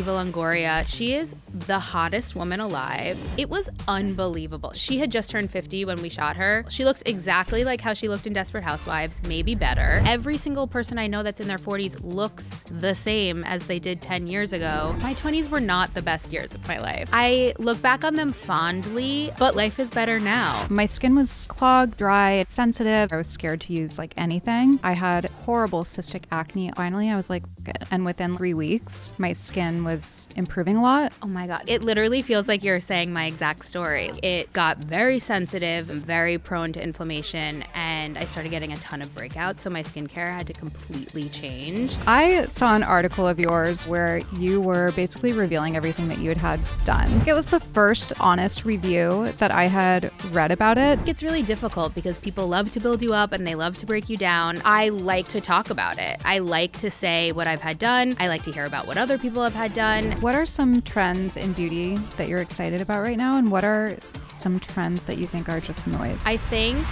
Eva Longoria. She is the hottest woman alive. It was unbelievable. She had just turned 50 when we shot her. She looks exactly like how she looked in Desperate Housewives, maybe better. Every single person I know that's in their 40s looks the same as they did 10 years ago. My 20s were not the best years of my life. I look back on them fondly, but life is better now. My skin was clogged, dry, sensitive. I was scared to use like anything. I had horrible cystic acne. Finally, I was like, good. And within 3 weeks, my skin was improving a lot. Oh my God. It literally feels like you're saying my exact story. It got very sensitive, very prone to inflammation, and I started getting a ton of breakouts. So my skincare had to completely change. I saw an article of yours where you were basically revealing everything that you had done. It was the first honest review that I had read about it. It's really difficult because people love to build you up and they love to break you down. I like to talk about it. I like to say what I've had done. I like to hear about what other people have had done. What are some trends in beauty that you're excited about right now? And what are some trends that you think are just noise? I think...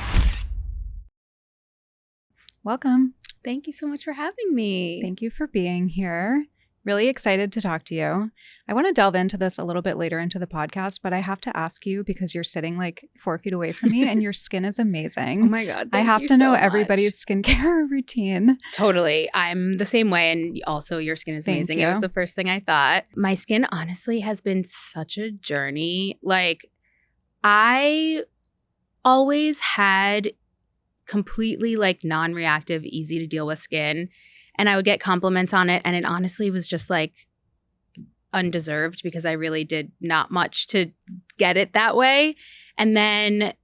Welcome. Thank you so much for having me. Thank you for being here. Really excited to talk to you. I want to delve into this a little bit later into the podcast, but I have to ask you because you're sitting like 4 feet away from me and your skin is amazing. Oh my God. I have to know everybody's skincare routine. Totally. I'm the same way. And also your skin is amazing. It was the first thing I thought. My skin honestly has been such a journey. Like I always had completely like non-reactive, easy to deal with skin. And I would get compliments on it. And it honestly was just like undeserved because I really did not much to get it that way. And then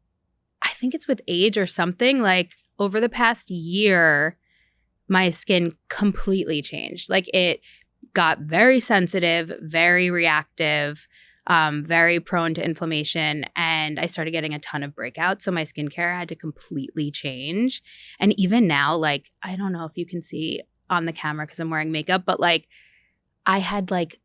I think it's with age or something, like over the past year, my skin completely changed. Like it got very sensitive, very reactive, very prone to inflammation. And I started getting a ton of breakouts. So my skincare had to completely change. And even now, like, I don't know if you can see on the camera because I'm wearing makeup, but like I had like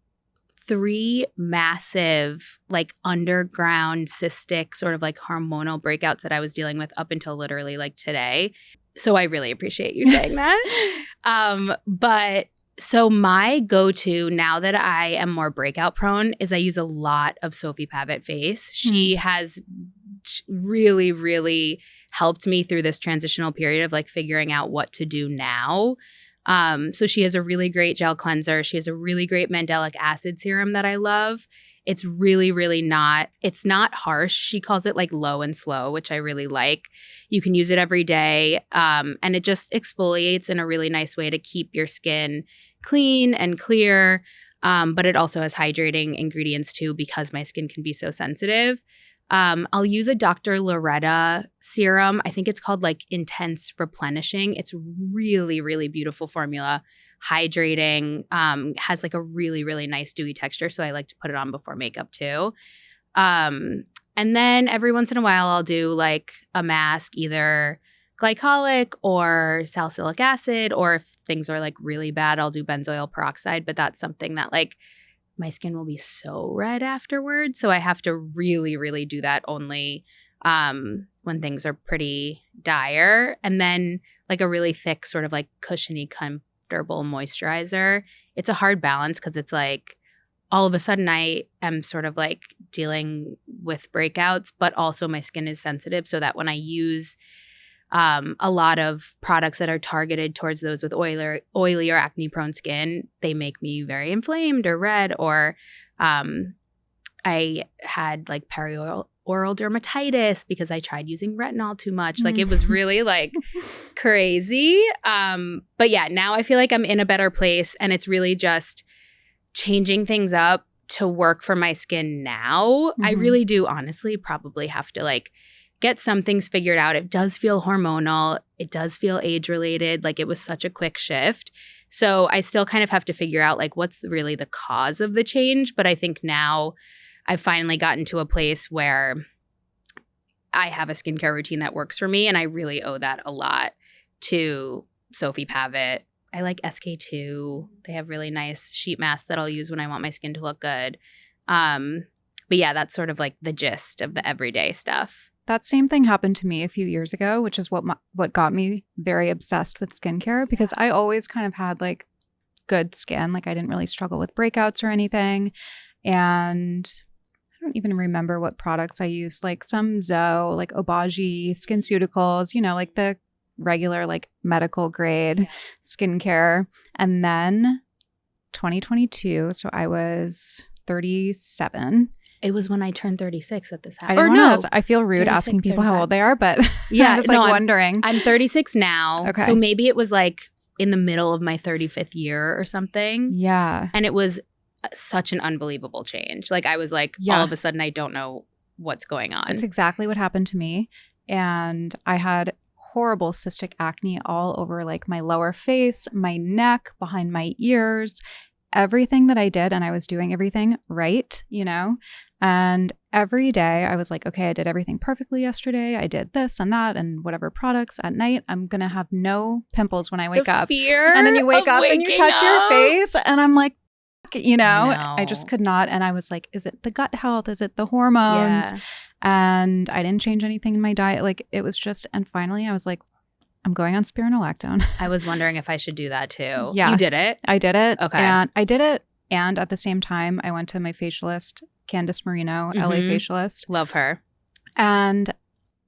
3 massive like underground cystic sort of like hormonal breakouts that I was dealing with up until literally like today. So I really appreciate you saying that. But so my go-to now that I am more breakout prone is I use a lot of Sophie Pavitt face. She has really, really helped me through this transitional period of like figuring out what to do now. So she has a really great gel cleanser. She has a really great mandelic acid serum that I love. It's really, really it's not harsh. She calls it like low and slow, which I really like. You can use it every day. And it just exfoliates in a really nice way to keep your skin clean and clear. But it also has hydrating ingredients too because my skin can be so sensitive. I'll use a Dr. Loretta serum. I think it's called like Intense Replenishing. It's really, really beautiful formula. Hydrating, has like a really, really nice dewy texture. So I like to put it on before makeup too. And then every once in a while I'll do like a mask, either glycolic or salicylic acid, or if things are like really bad, I'll do benzoyl peroxide. But that's something that like my skin will be so red afterwards. So I have to really, really do that only when things are pretty dire. And then like a really thick sort of like cushiony, comfortable moisturizer. It's a hard balance because it's like all of a sudden I am sort of like dealing with breakouts, but also my skin is sensitive so that when I use a lot of products that are targeted towards those with oily or acne-prone skin, they make me very inflamed or red. Or I had like perioral dermatitis because I tried using retinol too much. Like it was really like crazy. But yeah, now I feel like I'm in a better place, and it's really just changing things up to work for my skin now. I really do honestly probably have to like get some things figured out. It does feel hormonal. It does feel age related. Like it was such a quick shift. So I still kind of have to figure out like what's really the cause of the change. But I think now I've finally gotten to a place where I have a skincare routine that works for me. And I really owe that a lot to Sophie Pavitt. I like SK2. They have really nice sheet masks that I'll use when I want my skin to look good. But yeah, that's sort of like the gist of the everyday stuff. That same thing happened to me a few years ago, which is what got me very obsessed with skincare, because I always kind of had like good skin. Like I didn't really struggle with breakouts or anything. And I don't even remember what products I used, like some Zoe, like Obagi, SkinCeuticals, like the regular like medical grade skincare. And then 2022, so I was 37. It was when I turned 36 at this house. I feel rude asking people 35. How old they are, but I was wondering. I'm 36 now. Okay. So maybe it was like in the middle of my 35th year or something. Yeah. And it was such an unbelievable change. Like I was like, all of a sudden, I don't know what's going on. That's exactly what happened to me. And I had horrible cystic acne all over like my lower face, my neck, behind my ears, everything that I did. And I was doing everything right, and every day I was like, okay, I did everything perfectly yesterday. I did this and that and whatever products at night. I'm going to have no pimples when I wake up. Fear and then you wake up and you touch your face and I'm like, No. I just could not. And I was like, is it the gut health? Is it the hormones? Yeah. And I didn't change anything in my diet. Like it was just, and finally I was like, I'm going on Spironolactone. I was wondering if I should do that too. Yeah. You did it? I did it. Okay. And I did it. And at the same time, I went to my facialist, Candice Marino, LA facialist. Love her. And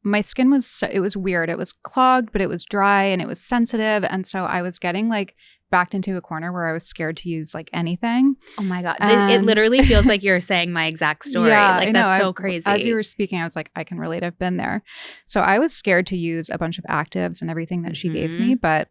my skin it was weird. It was clogged, but it was dry and it was sensitive. And so I was getting like backed into a corner where I was scared to use like anything. Oh my God. It literally feels like you're saying my exact story. Yeah, like that's so crazy. As you were speaking, I was like, I can relate. I've been there. So I was scared to use a bunch of actives and everything that she gave me, but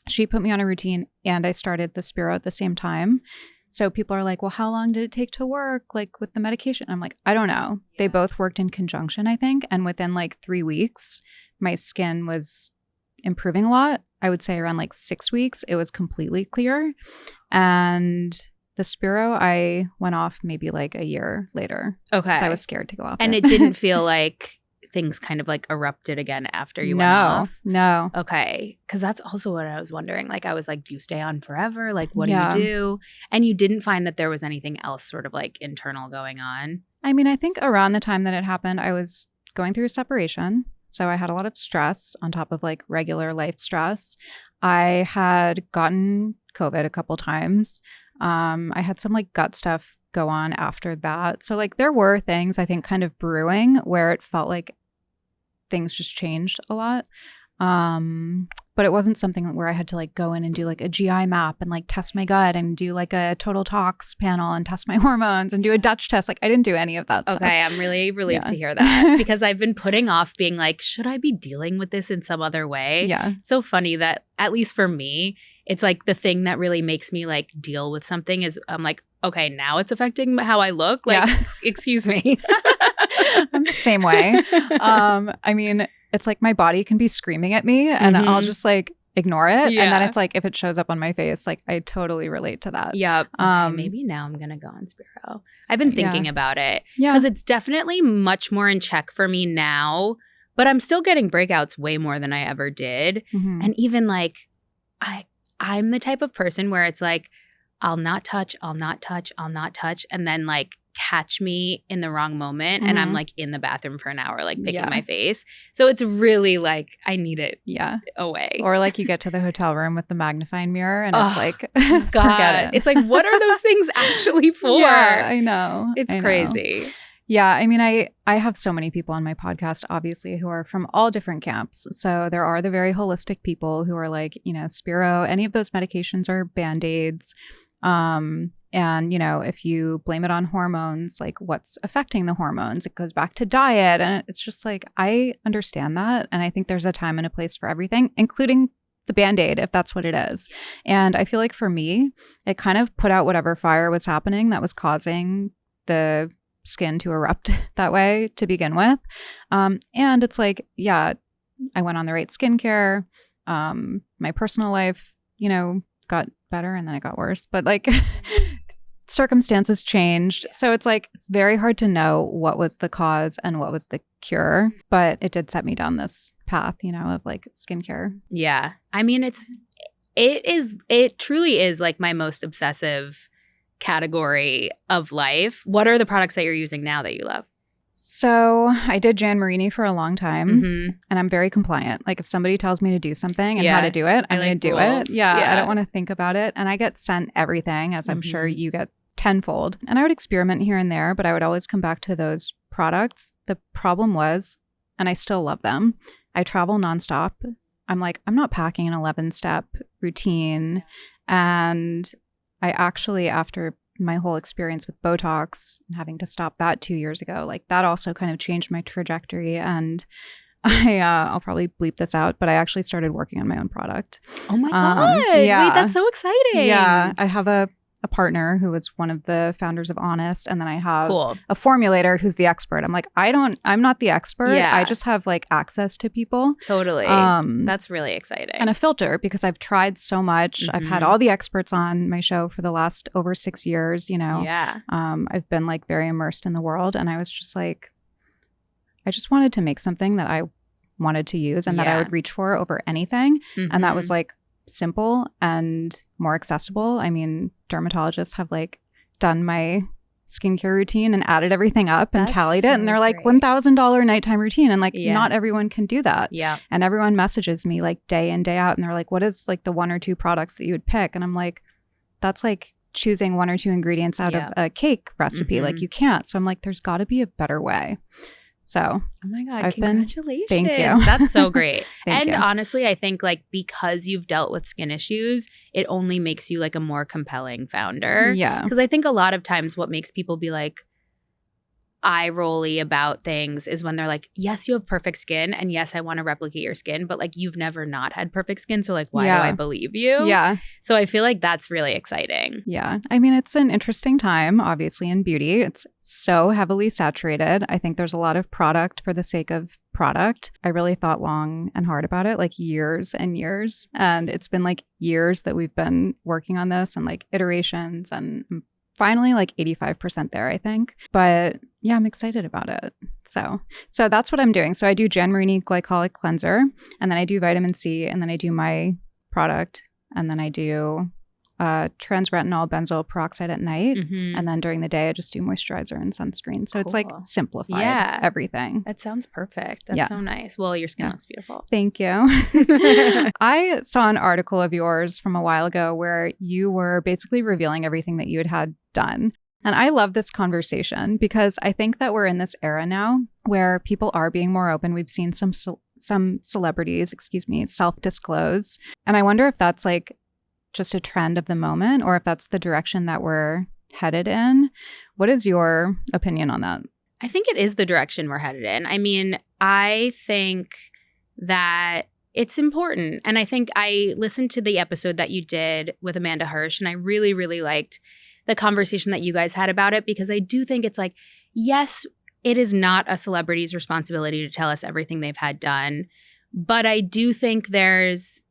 she put me on a routine and I started the Spiro at the same time. So people are like, well, how long did it take to work like with the medication? I'm like, I don't know. Yeah. They both worked in conjunction, I think. And within like 3 weeks, my skin was improving a lot. I would say around like 6 weeks, it was completely clear. And the Spiro, I went off maybe like a year later. Okay. Because I was scared to go off and it didn't feel like things kind of like erupted again after you went off? No. Okay. Because that's also what I was wondering. Like I was like, do you stay on forever? Like what do you do? And you didn't find that there was anything else sort of like internal going on? I mean, I think around the time that it happened, I was going through a separation. So I had a lot of stress on top of like regular life stress. I had gotten COVID a couple times. I had some like gut stuff go on after that. So like there were things I think kind of brewing where it felt like things just changed a lot. But it wasn't something where I had to like go in and do like a GI map and like test my gut and do like a total tox panel and test my hormones and do a Dutch test. Like I didn't do any of that stuff. Okay, I'm really relieved to hear that because I've been putting off being like, should I be dealing with this in some other way? Yeah. It's so funny that at least for me, it's like the thing that really makes me like deal with something is I'm like, okay, now it's affecting how I look. Like, excuse me. I'm the same way. I mean, it's like my body can be screaming at me and I'll just like ignore it. Yeah. And then it's like, if it shows up on my face, like I totally relate to that. Yep. Okay, maybe now I'm going to go on Spiro. I've been thinking about it Yeah. because it's definitely much more in check for me now, but I'm still getting breakouts way more than I ever did. Mhm. And even like, I'm the type of person where it's like, I'll not touch. And then like catch me in the wrong moment. And I'm like in the bathroom for an hour, like picking my face. So it's really like, I need it away. Or like you get to the hotel room with the magnifying mirror and it's like, God, forget it. It's like, what are those things actually for? Yeah, I know. It's crazy. Yeah, I mean, I have so many people on my podcast, obviously, who are from all different camps. So there are the very holistic people who are like, Spiro, any of those medications are Band-Aids. And, if you blame it on hormones, like what's affecting the hormones, it goes back to diet. And it's just like, I understand that. And I think there's a time and a place for everything, including the Band-Aid, if that's what it is. And I feel like for me, it kind of put out whatever fire was happening that was causing the skin to erupt that way to begin with. And it's like, I went on the right skincare. My personal life, got better and then it got worse. But like circumstances changed. So it's like, it's very hard to know what was the cause and what was the cure. But it did set me down this path, of like skincare. Yeah. I mean, it truly is like my most obsessive category of life. What are the products that you're using now that you love? So I did Jan Marini for a long time, and I'm very compliant. Like if somebody tells me to do something and how to do it, I'm going to do it. Yeah, I don't want to think about it. And I get sent everything, as I'm sure you get tenfold. And I would experiment here and there, but I would always come back to those products. The problem was, and I still love them, I travel nonstop. I'm like, I'm not packing an 11-step routine. And I actually, after my whole experience with Botox and having to stop that 2 years ago, like that also kind of changed my trajectory. And I'll probably bleep this out, but I actually started working on my own product. Oh my God. Yeah. Wait, that's so exciting. Yeah. I have a partner who was one of the founders of Honest, and then I have a formulator who's the expert. I'm like, I'm not the expert. I just have like access to people. Totally. That's really exciting. And a filter, because I've tried so much. I've had all the experts on my show for the last over 6 years, you know. Yeah. I've been like very immersed in the world, and I was just like, I just wanted to make something that I wanted to use and that I would reach for over anything. And that was like simple and more accessible. I mean, dermatologists have like done my skincare routine and added everything up and tallied it. And they're like $1,000 nighttime routine. And like, not everyone can do that. Yeah. And everyone messages me like day in, day out. And they're like, what is like the 1 or 2 products that you would pick? And I'm like, that's like choosing 1 or 2 ingredients out of a cake recipe. Like you can't. So I'm like, there's got to be a better way. So, oh my God, congratulations. Thank you. That's so great. And you. Honestly, I think like because you've dealt with skin issues, it only makes you like a more compelling founder. Yeah. Because I think a lot of times what makes people be like eye-rolly about things is when they're like, yes, you have perfect skin, and yes, I want to replicate your skin, but like you've never not had perfect skin, so like why do I believe you? Yeah. So I feel like that's really exciting. Yeah. I mean, it's an interesting time, obviously, in beauty. It's so heavily saturated. I think there's a lot of product for the sake of product. I really thought long and hard about it, like years and years. And it's been like years that we've been working on this and like iterations, and finally like 85% there, I think. But yeah, I'm excited about it. So that's what I'm doing. So I do Jan Marini Glycolic Cleanser, and then I do vitamin C, and then I do my product, and then I do transretinol benzoyl peroxide at night. And then during the day, I just do moisturizer and sunscreen. So it's like simplified everything. That sounds perfect. That's so nice. Well, your skin looks beautiful. Thank you. I saw an article of yours from a while ago where you were basically revealing everything that you had done. And I love this conversation because I think that we're in this era now where people are being more open. We've seen some celebrities, self-disclose. And I wonder if that's like just a trend of the moment, or if that's the direction that we're headed in. What is your opinion on that? I think it is the direction we're headed in. I mean, I think that it's important. And I think I listened to the episode that you did with Amanda Hirsch, and I really, really liked the conversation that you guys had about it, because I do think it's like, yes, it is not a celebrity's responsibility to tell us everything they've had done. But I do think there's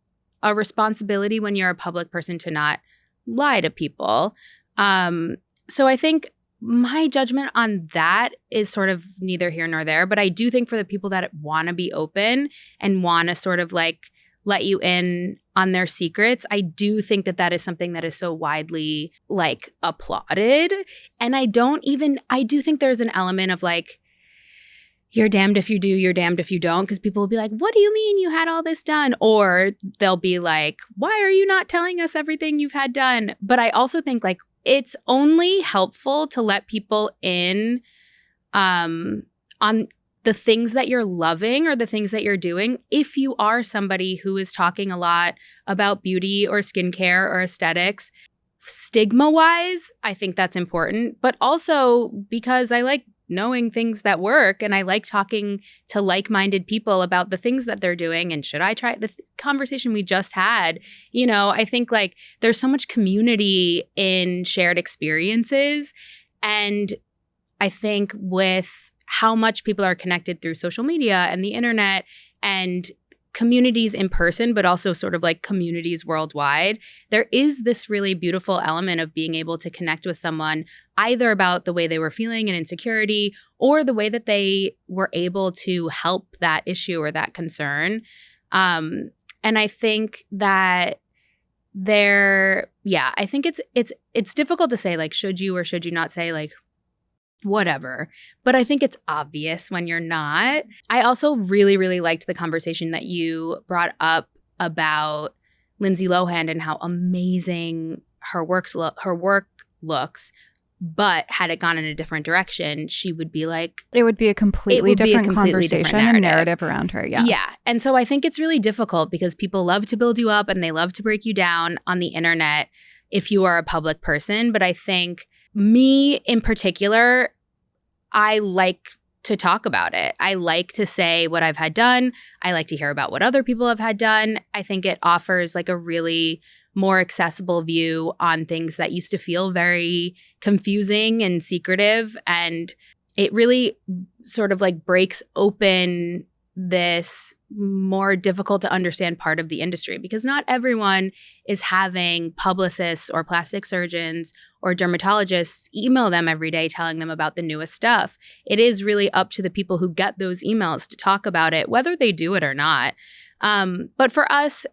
a responsibility when you're a public person to not lie to people. So I think my judgment on that is sort of neither here nor there. But I do think for the people that want to be open and want to sort of like let you in on their secrets, I do think that that is something that is so widely like applauded. And I do think there's an element of like, you're damned if you do, you're damned if you don't, because people will be like, what do you mean you had all this done? Or they'll be like, why are you not telling us everything you've had done? But I also think like it's only helpful to let people in on the things that you're loving or the things that you're doing if you are somebody who is talking a lot about beauty or skincare or aesthetics. Stigma-wise, I think that's important, but also because I like knowing things that work, and I like talking to like-minded people about the things that they're doing. And should I try the conversation we just had? You know, I think like there's so much community in shared experiences. And I think with how much people are connected through social media and the internet and communities in person, but also sort of like communities worldwide, there is this really beautiful element of being able to connect with someone either about the way they were feeling and insecurity, or the way that they were able to help that issue or that concern. And I think that I think it's difficult to say like, should you or should you not say like, whatever. But I think it's obvious when you're not. I also really, really liked the conversation that you brought up about Lindsay Lohan and how amazing her work looks. But had it gone in a different direction, she would be like... It would be a completely different conversation and narrative around her. Yeah. Yeah. And so I think it's really difficult because people love to build you up and they love to break you down on the internet if you are a public person. But I think me in particular, I like to talk about it. I like to say what I've had done. I like to hear about what other people have had done. I think it offers like a really more accessible view on things that used to feel very confusing and secretive. And it really sort of like breaks open this more difficult to understand part of the industry, because not everyone is having publicists or plastic surgeons or dermatologists email them every day telling them about the newest stuff. It is really up to the people who get those emails to talk about it, whether they do it or not. But for us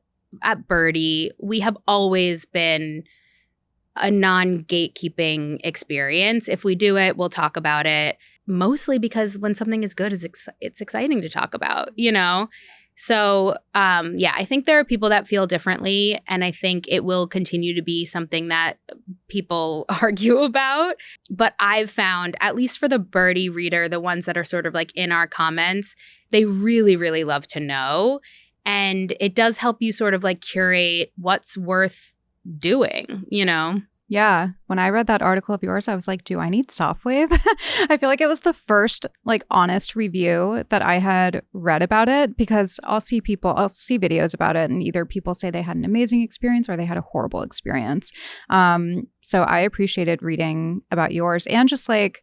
at Byrdie, we have always been a non-gatekeeping experience. If we do it, we'll talk about it, mostly because when something is good, it's exciting to talk about, you know? So, yeah, I think there are people that feel differently, and I think it will continue to be something that people argue about. But I've found, at least for the Byrdie reader, the ones that are sort of like in our comments, they really, really love to know. And it does help you sort of like curate what's worth doing, you know? Yeah. When I read that article of yours, I was like, do I need Softwave? I feel like it was the first like honest review that I had read about it, because I'll see videos about it and either people say they had an amazing experience or they had a horrible experience. So I appreciated reading about yours and just like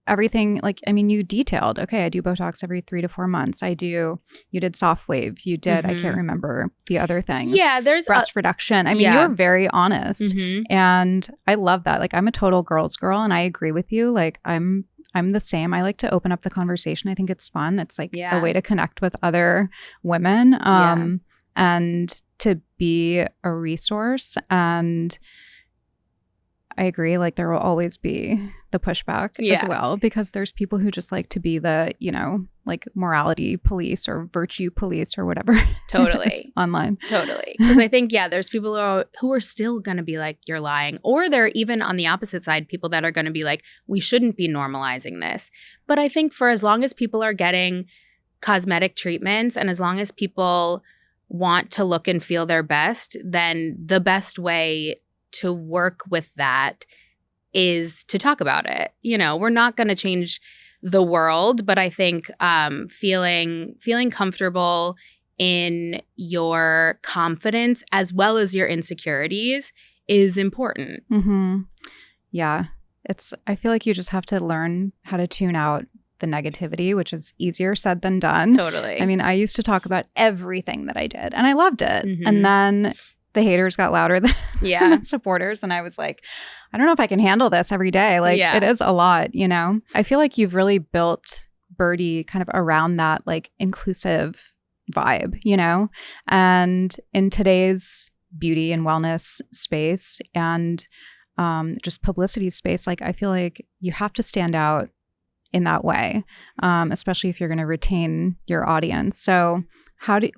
everything. Like, I mean, you detailed, okay, I do Botox every 3 to 4 months. You did Softwave. You did, I can't remember the other things. Yeah, there's breast reduction. I mean, you're very honest. And I love that. Like, I'm a total girl's girl and I agree with you. Like, I'm the same. I like to open up the conversation. I think it's fun. It's like a way to connect with other women and to be a resource. And I agree. Like, there will always be the pushback as well, because there's people who just like to be the, you know, like morality police or virtue police or whatever. Totally. Online. Totally. Because I think, there's people who are still going to be like, you're lying. Or they're even on the opposite side, people that are going to be like, we shouldn't be normalizing this. But I think for as long as people are getting cosmetic treatments and as long as people want to look and feel their best, then the best way to work with that is to talk about it. You know, we're not going to change the world, but I think feeling comfortable in your confidence as well as your insecurities is important. Yeah. I feel like you just have to learn how to tune out the negativity, which is easier said than done. Totally. I mean, I used to talk about everything that I did and I loved it. And then the haters got louder than the supporters. And I was like, I don't know if I can handle this every day. Like, it is a lot, you know? I feel like you've really built Byrdie kind of around that like inclusive vibe, you know? And in today's beauty and wellness space and just publicity space, like, I feel like you have to stand out in that way, especially if you're going to retain your audience. So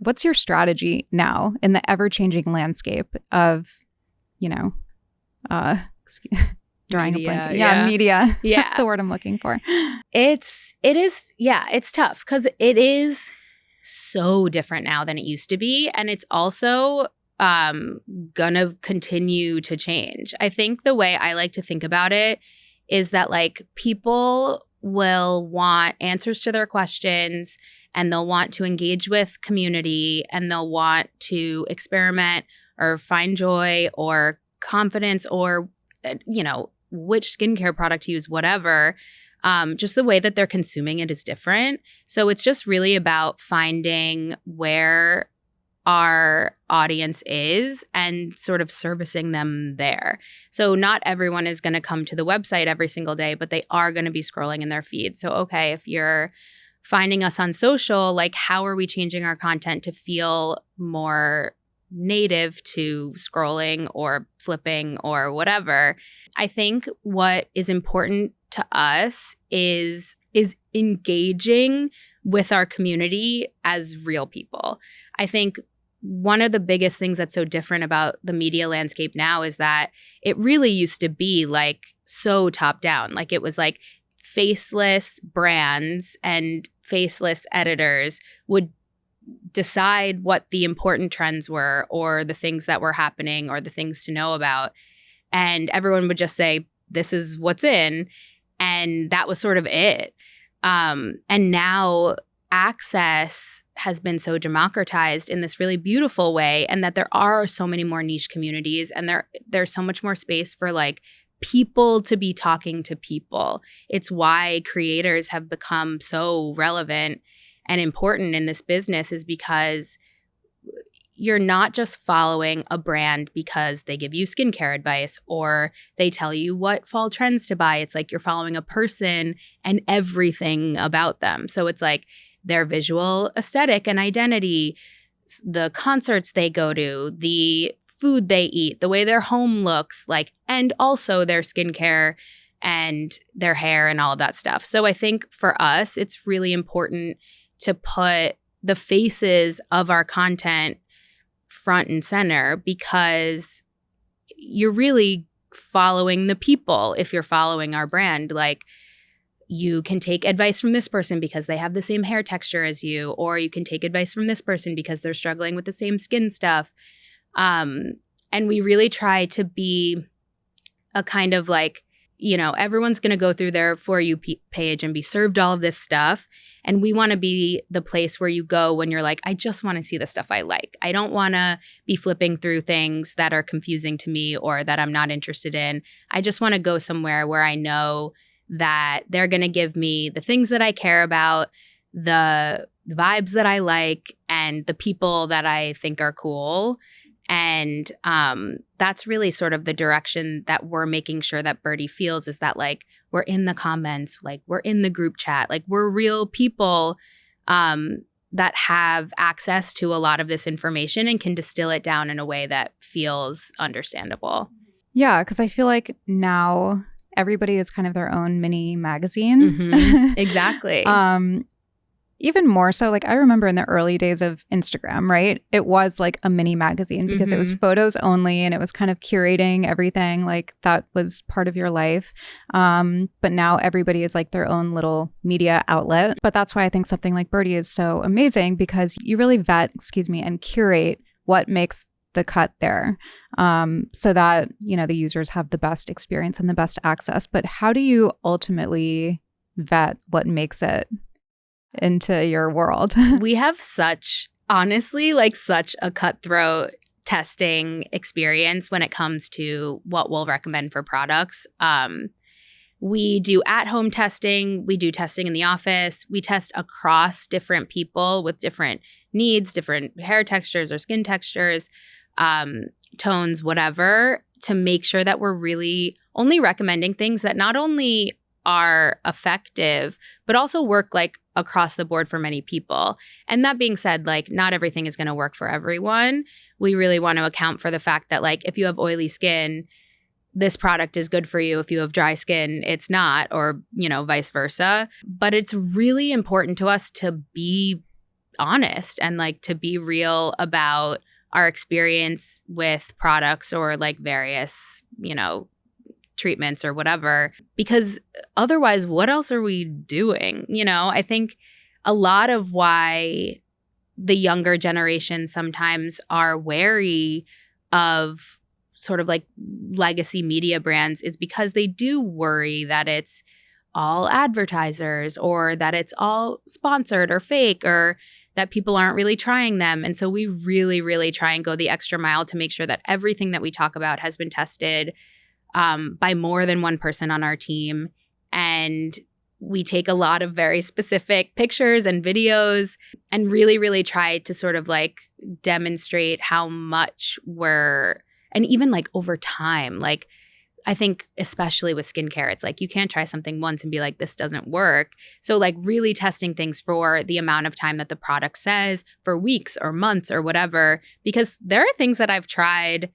what's your strategy now in the ever-changing landscape of, you know, drawing media, a blank. Media. Yeah. That's the word I'm looking for. It's tough because it is so different now than it used to be. And it's also gonna continue to change. I think the way I like to think about it is that like people will want answers to their questions and they'll want to engage with community and they'll want to experiment or find joy or confidence or, you know, which skincare product to use, whatever. Just the way that they're consuming it is different. So it's just really about finding where our audience is and sort of servicing them there. So not everyone is going to come to the website every single day, but they are going to be scrolling in their feed. So, okay, if you're finding us on social, like how are we changing our content to feel more native to scrolling or flipping or whatever? I think what is important to us is engaging with our community as real people. I think one of the biggest things that's so different about the media landscape now is that it really used to be like so top down. Like it was like faceless brands and faceless editors would decide what the important trends were or the things that were happening or the things to know about. And everyone would just say, this is what's in. And that was sort of it. And now access has been so democratized in this really beautiful way, and that there are so many more niche communities, and there's so much more space for like people to be talking to people. It's why creators have become so relevant and important in this business, is because you're not just following a brand because they give you skincare advice or they tell you what fall trends to buy. It's like you're following a person and everything about them. So it's like their visual aesthetic and identity, the concerts they go to, the food they eat, the way their home looks, like, and also their skincare and their hair and all of that stuff. So I think for us, it's really important to put the faces of our content front and center, because you're really following the people if you're following our brand. Like, you can take advice from this person because they have the same hair texture as you, or you can take advice from this person because they're struggling with the same skin stuff. And we really try to be a kind of like, you know, everyone's going to go through their For You page and be served all of this stuff. And we want to be the place where you go when you're like, I just want to see the stuff I like. I don't want to be flipping through things that are confusing to me or that I'm not interested in. I just want to go somewhere where I know that they're going to give me the things that I care about, the vibes that I like, and the people that I think are cool. And that's really sort of the direction that we're making sure that Byrdie feels, is that like we're in the comments, like we're in the group chat, like we're real people that have access to a lot of this information and can distill it down in a way that feels understandable. Yeah, because I feel like now everybody is kind of their own mini magazine. Mm-hmm. Exactly. Even more so, like I remember in the early days of Instagram, right? It was like a mini magazine because it was photos only, and it was kind of curating everything. Like that was part of your life. But now everybody is like their own little media outlet. But that's why I think something like Byrdie is so amazing, because you really vet, and curate what makes the cut there, so that, you know, the users have the best experience and the best access. But how do you ultimately vet what makes it into your world? We have honestly, such a cutthroat testing experience when it comes to what we'll recommend for products. We do at-home testing. We do testing in the office. We test across different people with different needs, different hair textures or skin textures, tones, whatever, to make sure that we're really only recommending things that not only are effective, but also work like across the board for many people. And that being said, like not everything is going to work for everyone. We really want to account for the fact that like if you have oily skin, this product is good for you. If you have dry skin, it's not, or, you know, vice versa. But it's really important to us to be honest and like to be real about our experience with products or like various, you know, treatments or whatever, because otherwise, what else are we doing? You know, I think a lot of why the younger generation sometimes are wary of sort of like legacy media brands is because they do worry that it's all advertisers or that it's all sponsored or fake or that people aren't really trying them. And so we really, really try and go the extra mile to make sure that everything that we talk about has been tested by more than one person on our team. And we take a lot of very specific pictures and videos and really, really try to sort of like demonstrate how much and even like over time, like I think especially with skincare, it's like you can't try something once and be like, this doesn't work. So like really testing things for the amount of time that the product says, for weeks or months or whatever, because there are things that I've tried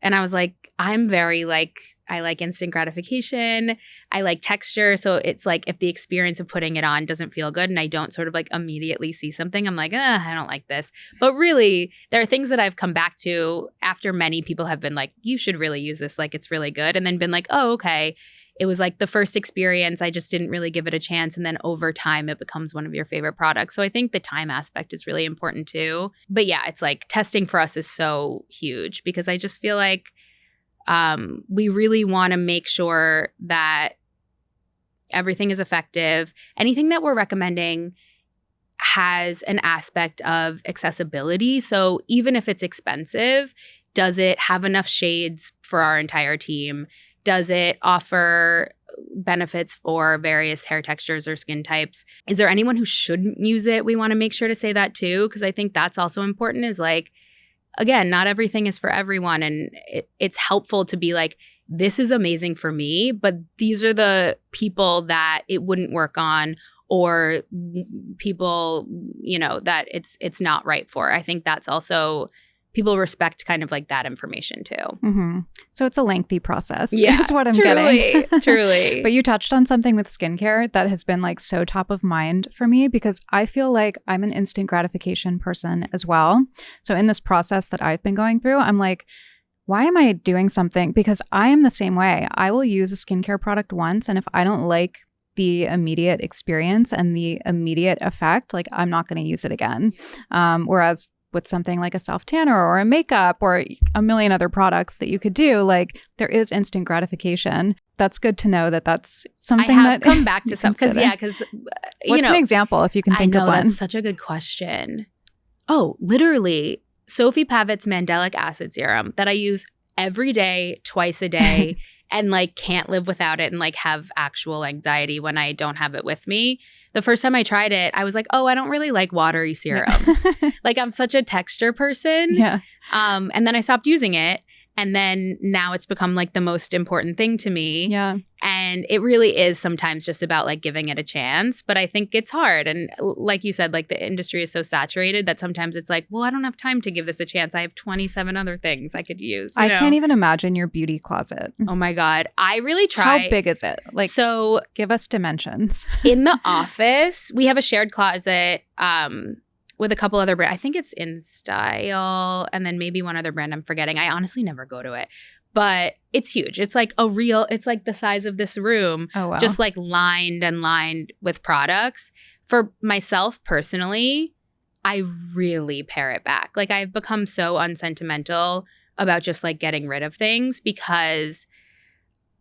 And I was like, I'm very like, I like instant gratification. I like texture. So it's like if the experience of putting it on doesn't feel good and I don't sort of like immediately see something, I'm like, I don't like this. But really, there are things that I've come back to after many people have been like, you should really use this. Like, it's really good. And then been like, oh, okay. It was like the first experience. I just didn't really give it a chance. And then over time, it becomes one of your favorite products. So I think the time aspect is really important too. But yeah, it's like testing for us is so huge because I just feel like we really want to make sure that everything is effective. Anything that we're recommending has an aspect of accessibility. So even if it's expensive, does it have enough shades for our entire team? Does it offer benefits for various hair textures or skin types? Is there anyone who shouldn't use it? We want to make sure to say that too, because I think that's also important is like, again, not everything is for everyone. And it's helpful to be like, this is amazing for me, but these are the people that it wouldn't work on or people, you know, that it's not right for. I think that's also people respect kind of like that information too. Mm-hmm. So it's a lengthy process. Yeah, is what I'm truly, getting. Truly. But you touched on something with skincare that has been like so top of mind for me because I feel like I'm an instant gratification person as well. So in this process that I've been going through, I'm like, why am I doing something? Because I am the same way. I will use a skincare product once, and if I don't like the immediate experience and the immediate effect, like I'm not going to use it again. Whereas with something like a self-tanner or a makeup or a million other products that you could do, like there is instant gratification. That's good to know that that's something I have that come back to some because what's an example if you can think of one? That's such a good question. Oh, literally Sophie Pavitt's Mandelic Acid Serum that I use every day, twice a day, and like can't live without it and like have actual anxiety when I don't have it with me. The first time I tried it, I was like, oh, I don't really like watery serums. Like I'm such a texture person. Yeah. And then I stopped using it. And then now it's become like the most important thing to me. Yeah. And it really is sometimes just about like giving it a chance. But I think it's hard. And like you said, like the industry is so saturated that sometimes it's like, well, I don't have time to give this a chance. I have 27 other things I could use. I can't even imagine your beauty closet. Oh my God. I really try. How big is it? Like, so give us dimensions. In the office, we have a shared closet with a couple other brands. I think it's In Style and then maybe one other brand I'm forgetting. I honestly never go to it. But it's huge. It's like it's like the size of this room. Oh, wow. Just like lined with products. For myself personally, I really pare it back. Like I've become so unsentimental about just like getting rid of things because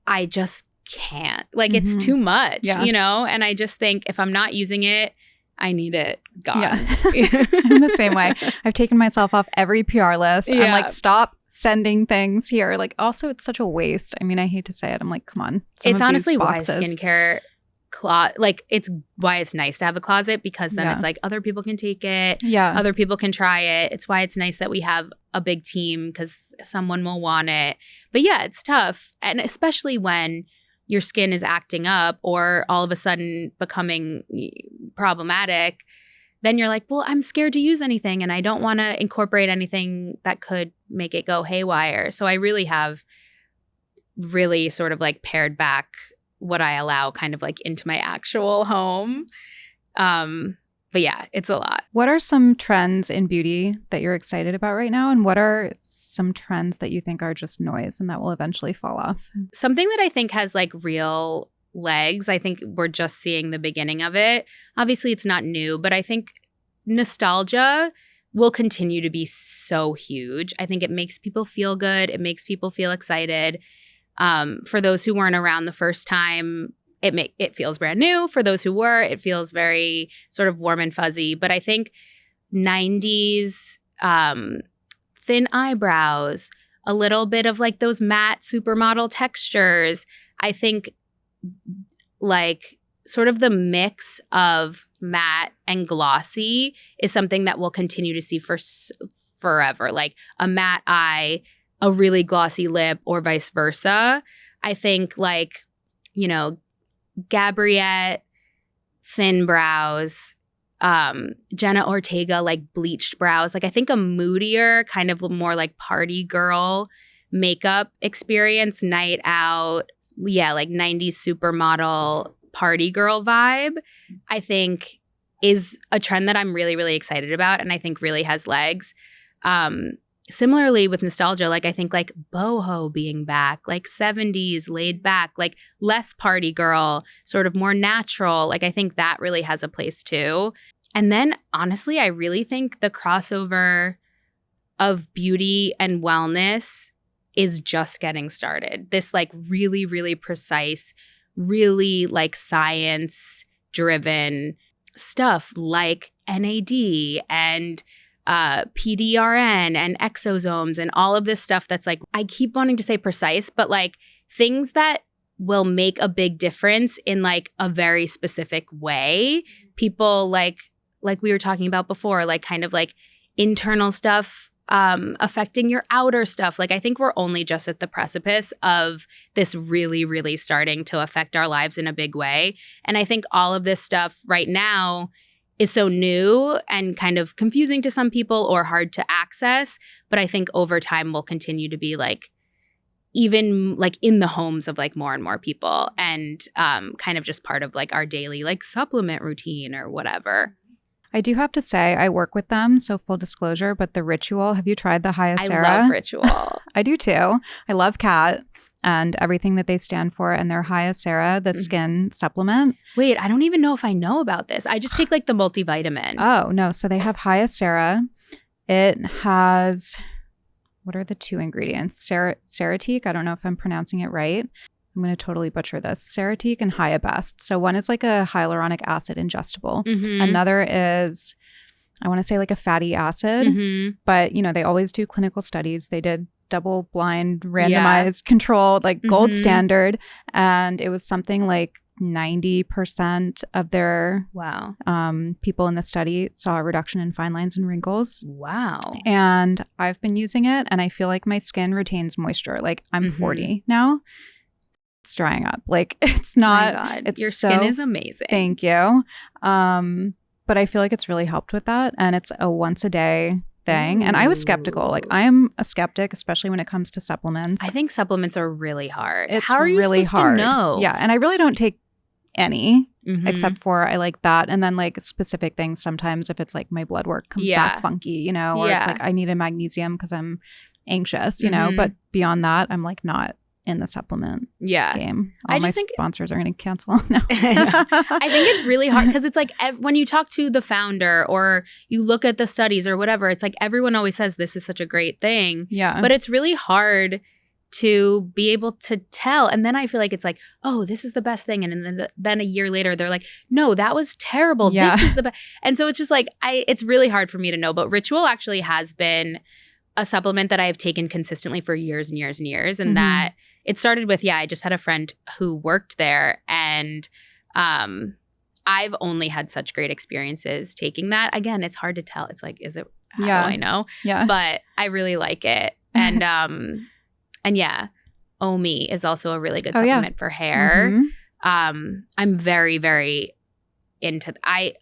I just can't. Like it's too much, you know? And I just think if I'm not using it, I need it gone. Yeah. I'm the same way. I've taken myself off every PR list. Yeah. I'm like, stop sending things here. Like, also, it's such a waste. I mean, I hate to say it. I'm like, come on. It's honestly why skincare like it's why it's nice to have a closet because then it's like other people can take it. Yeah. Other people can try it. It's why it's nice that we have a big team because someone will want it. But yeah, it's tough. And especially when your skin is acting up or all of a sudden becoming problematic, then you're like, well, I'm scared to use anything and I don't want to incorporate anything that could make it go haywire. So I really have really sort of like pared back what I allow kind of like into my actual home. But yeah, it's a lot. What are some trends in beauty that you're excited about right now? And what are some trends that you think are just noise and that will eventually fall off? Something that I think has like real legs. I think we're just seeing the beginning of it. Obviously, it's not new, but I think nostalgia will continue to be so huge. I think it makes people feel good. It makes people feel excited. For those who weren't around the first time, it feels brand new. For those who were, it feels very sort of warm and fuzzy. But I think 90s thin eyebrows, a little bit of like those matte supermodel textures. I think like sort of the mix of matte and glossy is something that we'll continue to see for forever. Like a matte eye, a really glossy lip, or vice versa. I think like, you know, Gabriette, thin brows, Jenna Ortega, like bleached brows. Like I think a moodier, kind of more like party girl makeup experience, night out, like 90s supermodel party girl vibe, I think is a trend that I'm really, really excited about and I think really has legs. Similarly with nostalgia, like I think like boho being back, like 70s laid back, like less party girl, sort of more natural. Like I think that really has a place too. And then honestly, I really think the crossover of beauty and wellness is just getting started. This like really, really precise, really like science driven stuff like NAD and PDRN and exosomes and all of this stuff that's like, I keep wanting to say precise, but like things that will make a big difference in like a very specific way. People like we were talking about before, like kind of like internal stuff affecting your outer stuff. Like I think we're only just at the precipice of this really, really starting to affect our lives in a big way. And I think all of this stuff right now is so new and kind of confusing to some people or hard to access. But I think over time will continue to be like even like in the homes of like more and more people and kind of just part of like our daily like supplement routine or whatever. I do have to say I work with them, so full disclosure, but the Ritual, have you tried the Hyacera? I love Ritual. I do too. I love Kat and everything that they stand for and their Hyacera, the skin supplement. Wait, I don't even know if I know about this. I just take like the multivitamin. Oh, no. So they have Hyacera. It has, what are the two ingredients? Ceretique. I don't know if I'm pronouncing it right. I'm going to totally butcher this. Ceretique and Hyabest. So one is like a hyaluronic acid ingestible. Mm-hmm. Another is, I want to say like a fatty acid. Mm-hmm. But, you know, they always do clinical studies. They did double-blind, randomized, controlled, like gold standard. And it was something like 90% of their people in the study saw a reduction in fine lines and wrinkles. Wow. And I've been using it and I feel like my skin retains moisture. Like I'm 40 now. It's drying up. Like it's not. Oh my God. It's your skin is amazing. Thank you. But I feel like it's really helped with that. And it's a once a day thing. Ooh. And I was skeptical. Like I am a skeptic, especially when it comes to supplements. I think supplements are really hard. It's How are you really supposed hard. to know? Yeah. And I really don't take any except for I like that. And then like specific things sometimes if it's like my blood work comes back funky, you know, or it's like I need a magnesium because I'm anxious, you know, but beyond that, I'm like not in the supplement game. All my sponsors are going to cancel now. I think it's really hard because it's like when you talk to the founder or you look at the studies or whatever, it's like everyone always says this is such a great thing. Yeah. But it's really hard to be able to tell. And then I feel like it's like, oh, this is the best thing. And then a year later, they're like, no, that was terrible. Yeah. This is the best. And so it's just like, it's really hard for me to know. But Ritual actually has been a supplement that I have taken consistently for years and years and years. And that it started with, I just had a friend who worked there and I've only had such great experiences taking that. Again, it's hard to tell. It's like, how do I know? Yeah. But I really like it. And Omi is also a really good supplement for hair. I'm very, very into,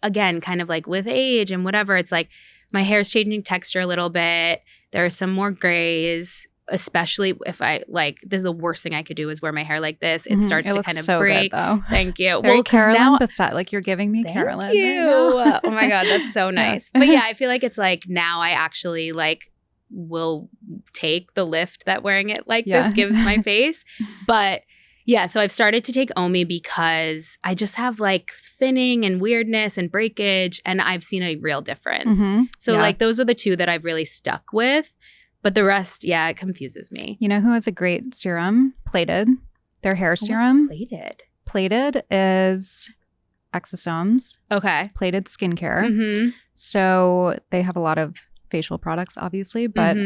again, kind of like with age and whatever, it's like my hair's changing texture a little bit. There are some more grays, especially if I like, this is the worst thing I could do is wear my hair like this. It starts to kind of break. Good, though. Thank you. Very Carolyn Bessette, like you're giving me Carolyn. Thank you. Right oh my God, that's so nice. But I feel like it's like now I actually like will take the lift that wearing it like this gives my face. But so I've started to take Omi because I just have like thinning and weirdness and breakage and I've seen a real difference. So like those are the two that I've really stuck with. But the rest, it confuses me. You know who has a great serum? Plated. Their hair serum. What's Plated? Plated is exosomes. Okay. Plated skincare. So they have a lot of facial products, obviously, but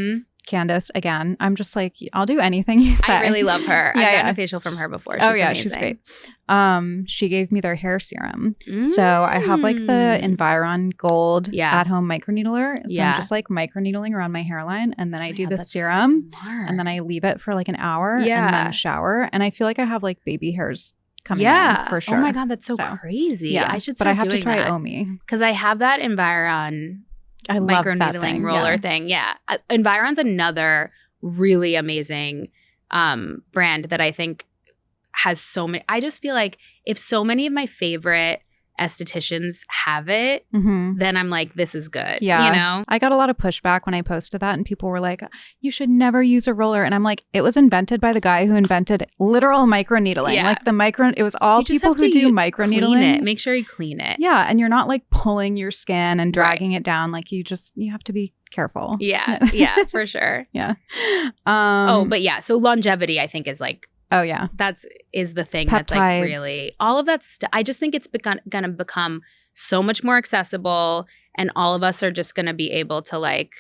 Candace, again, I'm just like, I'll do anything you say. I really love her. I've gotten a facial from her before. She's amazing. She's great. She gave me their hair serum. So I have like the Environ Gold at-home microneedler. So I'm just like microneedling around my hairline and then I do the serum and then I leave it for like an hour and then shower. And I feel like I have like baby hairs coming in for sure. Oh my God, that's so crazy. Yeah. I should start doing that. But I have to try that. Omi. Because I have that Environ I love microneedling roller thing. Environ's another really amazing brand that I think has so many. I just feel like if so many of my favorite estheticians have it, then I'm like, this is good. Yeah. You know? I got a lot of pushback when I posted that, and people were like, you should never use a roller. And I'm like, it was invented by the guy who invented literal microneedling. Yeah. Like it was all people who do microneedling. Clean it. Make sure you clean it. Yeah. And you're not like pulling your skin and dragging it down. Like you have to be careful. Yeah. Yeah, for sure. Yeah. But yeah. So longevity, I think, is like, oh, yeah. Is the thing Peptides. That's like really all of that stuff. I just think it's going to become so much more accessible, and all of us are just going to be able to like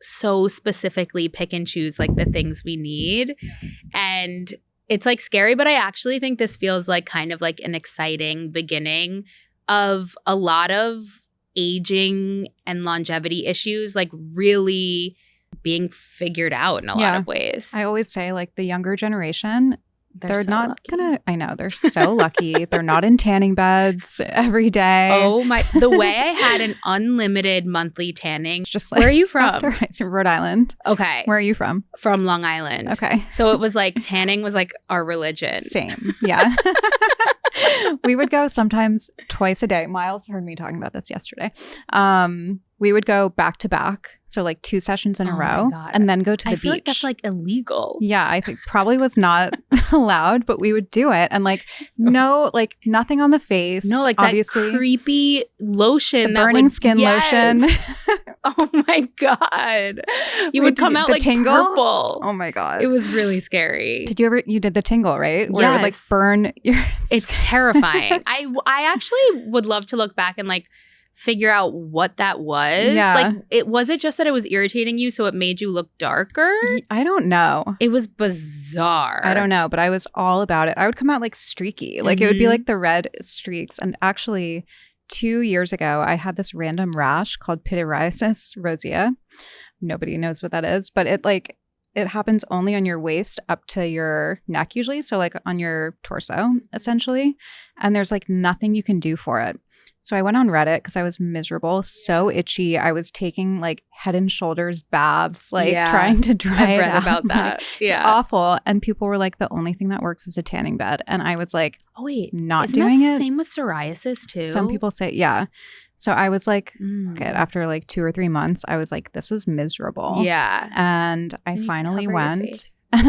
so specifically pick and choose like the things we need. And it's like scary, but I actually think this feels like kind of like an exciting beginning of a lot of aging and longevity issues like really being figured out in a lot of ways. I always say like the younger generation, they're so not lucky. gonna, I know, they're so lucky. They're not in tanning beds every day. Oh my, the way I had an unlimited monthly tanning. It's just like, where are you from? Rhode Island. Okay. Where are you from? From Long Island. Okay. So it was like tanning was like our religion. Same. Yeah. We would go sometimes twice a day. Miles heard me talking about this yesterday. We would go back to back. So like 2 sessions in a row and then go to the beach. I feel like that's like illegal. Yeah, I think probably was not allowed, but we would do it. And like no, like nothing on the face. No, like obviously, that creepy lotion. The burning skin lotion. Oh my God. You would come out like tingle? purple. Oh my God. It was really scary. You did the tingle, right? Where it would like burn your It's terrifying. I actually would love to look back and like figure out what that was. Yeah. Like was it just that it was irritating you so it made you look darker? I don't know. It was bizarre. I don't know, but I was all about it. I would come out like streaky. Like it would be like the red streaks. And actually 2 years ago, I had this random rash called pityriasis rosea. Nobody knows what that is, but it happens only on your waist up to your neck usually. So like on your torso, essentially. And there's like nothing you can do for it. So I went on Reddit because I was miserable, so itchy. I was taking like Head and Shoulders baths, like trying to dry it out. I've read about that. Yeah. Awful. And people were like, the only thing that works is a tanning bed. And I was like, oh wait, not isn't doing that it. Same with psoriasis too. Some people say, yeah. So I was like, okay, after like 2 or 3 months, I was like, this is miserable. Yeah. And I finally went. And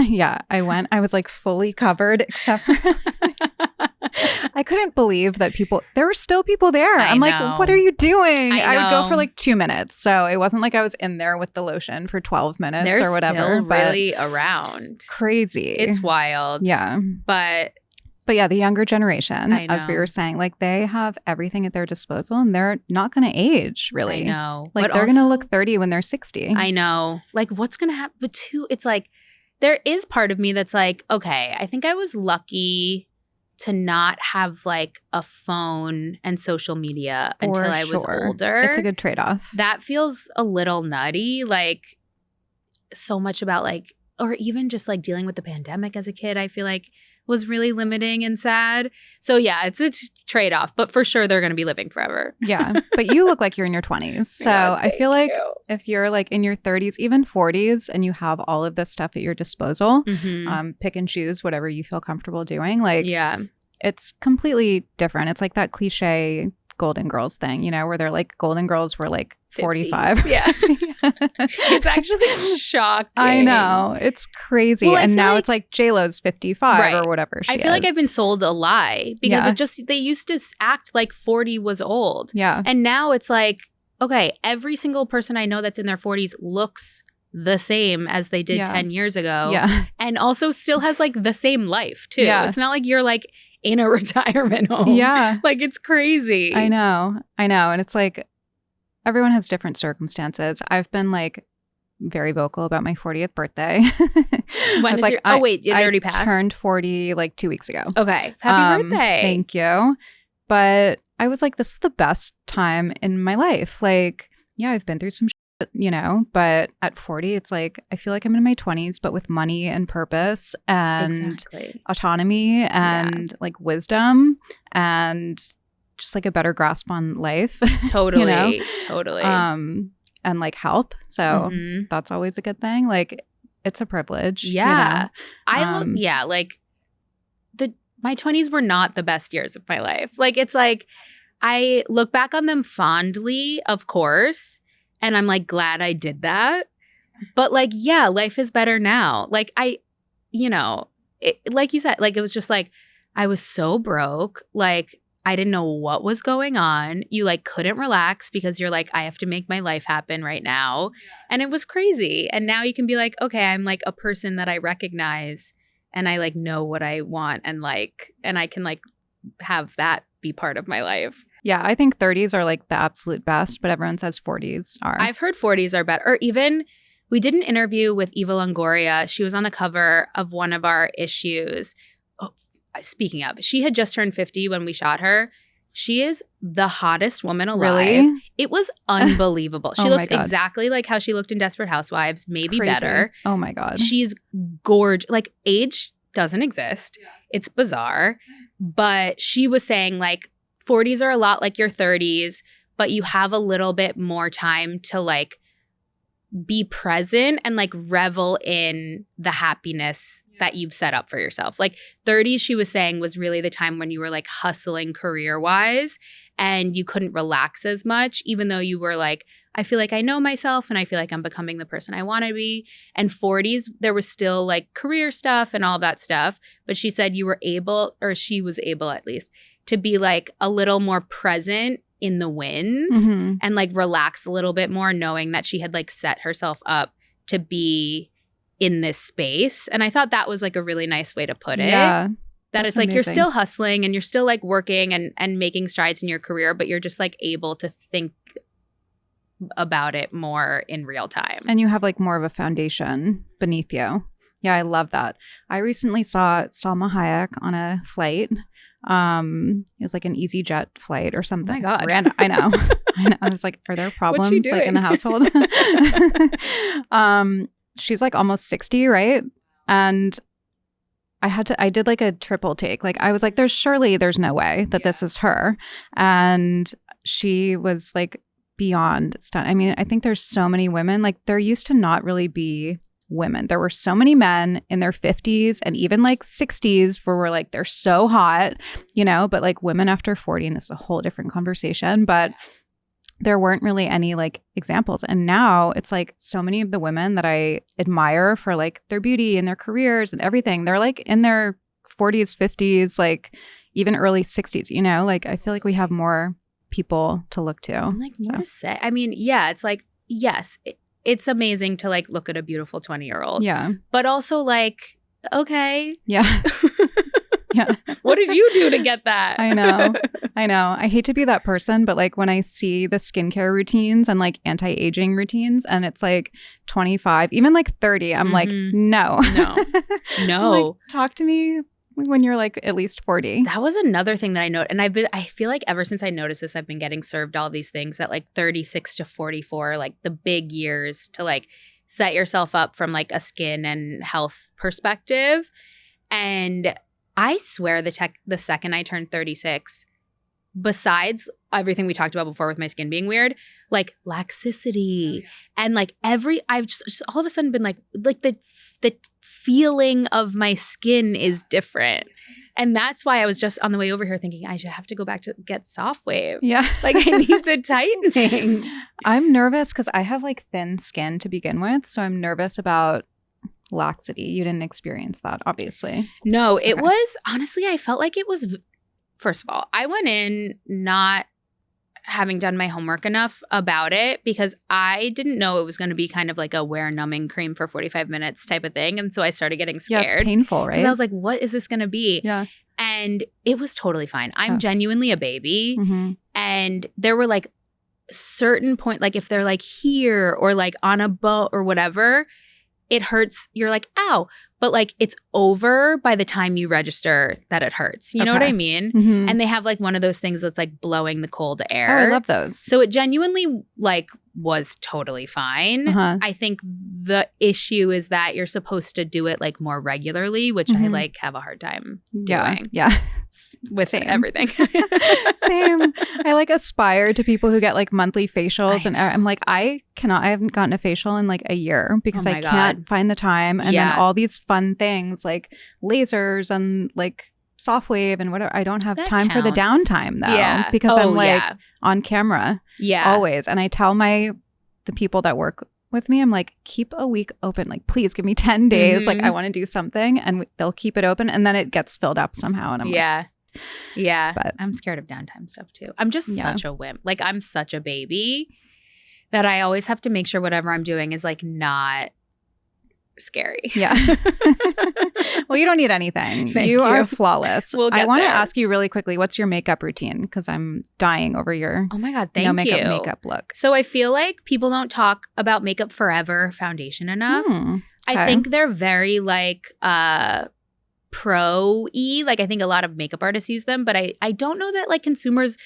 I went. I was like fully covered except for I couldn't believe that there were still people there. I'm like, what are you doing? I would go for like 2 minutes. So it wasn't like I was in there with the lotion for 12 minutes or whatever. They're still really around. Crazy. It's wild. Yeah. But yeah, the younger generation, as we were saying, like they have everything at their disposal and they're not going to age really. I know. Like they're going to look 30 when they're 60. I know. Like what's going to happen? But it's like there is part of me that's like, okay, I think I was lucky to not have like a phone and social media until I was older. It's a good trade-off. That feels a little nutty. Like so much about like, or even just like dealing with the pandemic as a kid, I feel like was really limiting and sad. So yeah, it's a trade-off, but for sure they're going to be living forever. Yeah, but you look like you're in your 20s. So I feel like if you're like in your 30s, even 40s, and you have all of this stuff at your disposal, pick and choose whatever you feel comfortable doing. Like, it's completely different. It's like that cliche Golden Girls thing, you know, where they're like Golden Girls were like 45. 50s. Yeah. It's actually shocking. I know. It's crazy. Well, and now it's like J-Lo's 55 or whatever she I feel like I've been sold a lie because they used to act like 40 was old. Yeah. And now it's like, okay, every single person I know that's in their 40s looks the same as they did 10 years ago. Yeah. And also still has like the same life too. Yeah. It's not like you're like in a retirement home. Yeah. Like it's crazy. I know. And it's like everyone has different circumstances. I've been like very vocal about my 40th birthday. When is like, it already passed? I turned 40 like 2 weeks ago. Okay. Happy birthday. Thank you. But I was like, this is the best time in my life. Like, yeah, I've been through some shit, you know, but at 40, it's like, I feel like I'm in my 20s, but with money and purpose and autonomy and like wisdom and just like a better grasp on life. Totally. You know? Totally. and like health. So that's always a good thing. Like it's a privilege. Yeah. Like my 20s were not the best years of my life. Like it's like I look back on them fondly, of course, and I'm like glad I did that. But like, yeah, life is better now. Like like you said, like it was just like I was so broke. Like I didn't know what was going on. You like couldn't relax because you're like, I have to make my life happen right now. And it was crazy. And now you can be like, okay, I'm like a person that I recognize and I like know what I want and like, and I can like have that be part of my life. Yeah, I think 30s are like the absolute best, but everyone says 40s are. I've heard 40s are better. Or even we did an interview with Eva Longoria. She was on the cover of one of our issues. Oh, speaking of, she had just turned 50 when we shot her. She is the hottest woman alive. Really? It was unbelievable. She looks exactly like how she looked in Desperate Housewives, maybe better. Oh my God. She's gorgeous. Like age doesn't exist. It's bizarre. But she was saying like 40s are a lot like your 30s, but you have a little bit more time to like be present and like revel in the happiness that you've set up for yourself. Like 30s, she was saying, was really the time when you were like hustling career-wise and you couldn't relax as much, even though you were like, I feel like I know myself and I feel like I'm becoming the person I want to be. And 40s, there was still like career stuff and all that stuff. But she said you were able, or she was able at least, to be like a little more present in the wins and like relax a little bit more, knowing that she had like set herself up to be in this space. And I thought that was like a really nice way to put it. Yeah. That it's like amazing. You're still hustling and you're still like working and making strides in your career, but you're just like able to think about it more in real time. And you have like more of a foundation beneath you. Yeah, I love that. I recently saw Salma Hayek on a flight. It was like an EasyJet flight or something. Oh my God. I know. I was like, are there problems like in the household? She's like almost 60, right? And I did like a triple take. Like I was like, there's no way that this is her. And she was like beyond stunned. I mean, I think there's so many women, like there used to not really be women. There were so many men in their 50s and even like 60s where we're like, they're so hot, but like women after 40, and this is a whole different conversation, but there weren't really any like examples. And now it's like so many of the women that I admire for like their beauty and their careers and everything, they're like in their 40s, 50s, like even early 60s, like I feel like we have more people to look to. And like more to say. I mean, yeah, it's like, yes, it's amazing to like look at a beautiful 20-year-old. Yeah. But also like, okay. Yeah. Yeah. What did you do to get that? I know. I hate to be that person, but like when I see the skincare routines and like anti-aging routines and it's like 25, even like 30, I'm like, no. Like, talk to me when you're like at least 40. That was another thing that I noticed. And I feel like ever since I noticed this, I've been getting served all these things that like 36 to 44, like the big years to like set yourself up from like a skin and health perspective. And I swear the second I turned 36, besides everything we talked about before with my skin being weird, like laxicity and like I've just all of a sudden been like the feeling of my skin is different. And that's why I was just on the way over here thinking I should have to go back to get Soft Wave. Yeah. Like I need the tightening. I'm nervous because I have like thin skin to begin with. So I'm nervous about laxity. You didn't experience that, obviously. No, it was honestly, I felt like it was, first of all, I went in not having done my homework enough about it because I didn't know it was going to be kind of like a wear numbing cream for 45 minutes type of thing. And so I started getting scared. Yeah, it's painful, right? Because I was like, what is this going to be? Yeah. And it was totally fine. I'm genuinely a baby. And there were like certain point, like if they're like here or like on a boat or whatever, it hurts. You're like, ow. But like it's over by the time you register that it hurts. You know what I mean? And they have like one of those things that's like blowing the cold air. Oh, I love those. So it genuinely like was totally fine. I think the issue is that you're supposed to do it like more regularly, which I like have a hard time doing. Yeah. with everything. Same. I like aspire to people who get like monthly facials, and I'm like, I haven't gotten a facial in like a year because I can't find the time. And then all these fun things like lasers and like soft wave and whatever. I don't have time for the downtime though, because I'm like on camera always. And I tell the people that work with me, I'm like, keep a week open. Like, please give me 10 days. Like, I want to do something, and they'll keep it open, and then it gets filled up somehow. And I'm like, but I'm scared of downtime stuff too. I'm just such a wimp. Like, I'm such a baby that I always have to make sure whatever I'm doing is like not scary. Yeah. Well, you don't need anything. You are flawless. I want to ask you really quickly, what's your makeup routine? Because I'm dying over your oh my God, thank you. Makeup look. So I feel like people don't talk about Makeup Forever foundation enough. Okay. I think they're very like pro-y. Like, I think a lot of makeup artists use them, but I don't know that like consumers,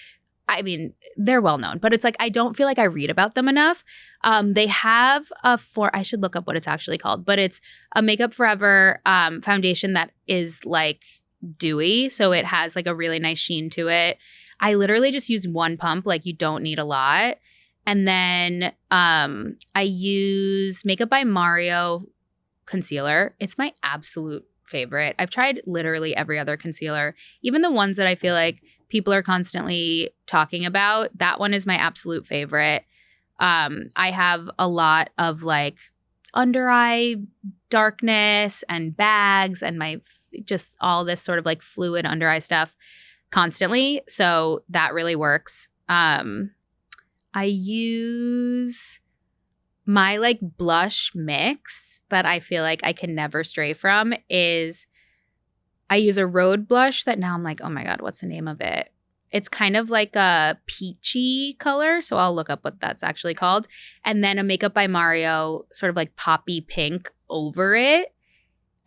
I mean, they're well known, but it's like I don't feel like I read about them enough. They have I should look up what it's actually called, but it's a Makeup Forever foundation that is like dewy. So it has like a really nice sheen to it. I literally just use one pump. Like, you don't need a lot. And then I use Makeup by Mario concealer. It's my absolute favorite. I've tried literally every other concealer, even the ones that I feel like people are constantly talking about. That one is my absolute favorite. I have a lot of like under eye darkness and bags and just all this sort of like fluid under eye stuff constantly. So that really works. I use my like blush mix that I feel like I can never stray from is I use a Rhode blush that now I'm like, oh my God, what's the name of it? It's kind of like a peachy color. So I'll look up what that's actually called. And then a Makeup by Mario sort of like poppy pink over it.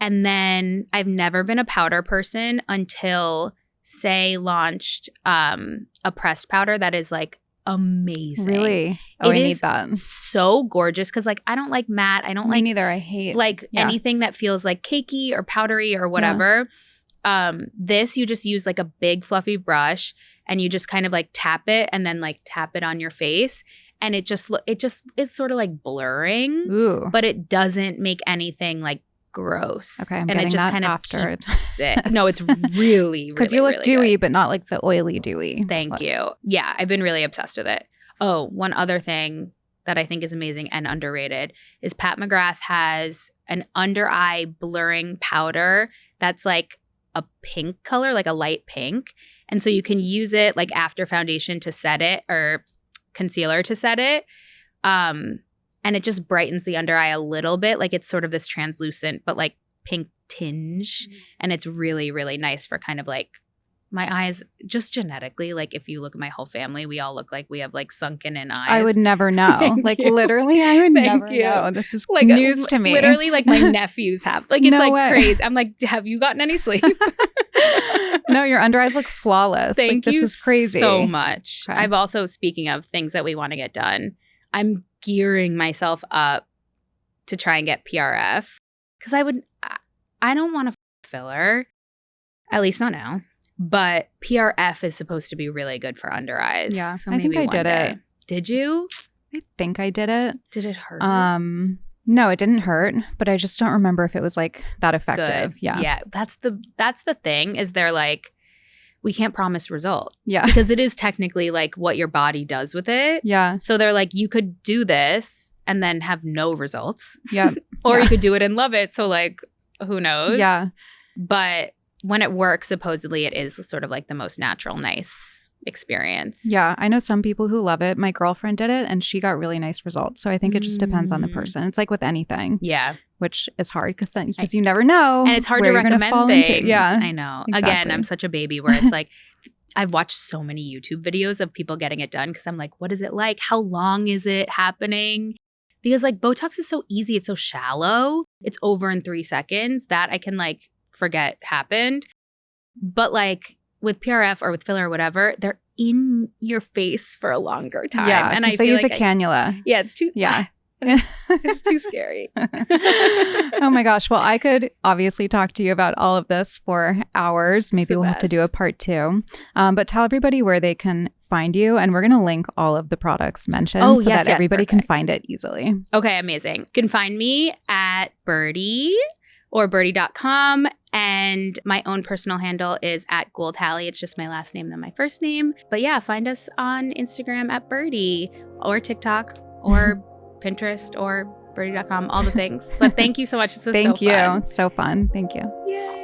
And then I've never been a powder person until Say launched a pressed powder that is like amazing. Really? Oh, I need that. So gorgeous because like I don't like matte. I don't Me like neither. I hate like anything that feels like cakey or powdery or whatever. This you just use like a big fluffy brush and you just kind of like tap it and then like tap it on your face and it just is sort of like blurring. Ooh. But it doesn't make anything like gross. Okay, I'm and getting it just that kind of after. keeps it. No, it's really because you look really dewy, good. but not like the oily dewy. Thank you. Yeah, I've been really obsessed with it. Oh, one other thing that I think is amazing and underrated is Pat McGrath has an under eye blurring powder that's like a pink color, like a light pink. And so you can use it like after foundation to set it or concealer to set it. And it just brightens the under eye a little bit. Like it's sort of this translucent but like pink tinge. And it's really, really nice for kind of like my eyes just genetically. Like if you look at my whole family, we all look like we have like sunken in eyes. I would never know. Like literally, I would never know. This is like news to me. Literally like my nephews have. Like it's No like way. crazy. I'm like, have you gotten any sleep? No, your under eyes look flawless. Thank like, you this is crazy. so much. Okay. I've also, speaking of things that we want to get done, I'm gearing myself up to try and get PRF because I don't want a filler, at least not now. But PRF is supposed to be really good for under eyes. Yeah, so I think I did it. Did you? I think I did it. Did it hurt? No, it didn't hurt, but I just don't remember if it was like that effective. Good. Yeah. Yeah. That's the thing is they're like, we can't promise results. Yeah. Because it is technically like what your body does with it. Yeah. So they're like, you could do this and then have no results. Yeah. Or you could do it and love it. So like, who knows? Yeah. But when it works, supposedly it is sort of like the most natural, nice experience. Yeah. I know some people who love it. My girlfriend did it and she got really nice results. So I think it just depends on the person. It's like with anything. Yeah. Which is hard because you never know. And it's hard to recommend things. Yeah. I know. Exactly. Again, I'm such a baby where it's like, I've watched so many YouTube videos of people getting it done because I'm like, what is it like? How long is it happening? Because like Botox is so easy. It's so shallow. It's over in 3 seconds. That I can like forget happened. But like with PRF or with filler or whatever, they're in your face for a longer time. Yeah, and I they feel use like a cannula. it's too. Yeah. It's too scary. Oh my gosh. Well, I could obviously talk to you about all of this for hours. Maybe we'll have to do a part 2. But tell everybody where they can find you. And we're going to link all of the products mentioned so that everybody can find it easily. Okay, amazing. You can find me at Byrdie or Byrdie.com. And my own personal handle is at Gould Hallie. It's just my last name, then my first name. But yeah, find us on Instagram at Byrdie or TikTok or Pinterest or Byrdie.com, all the things. But thank you so much. This was so fun. Thank you. So fun. Thank you. Yay.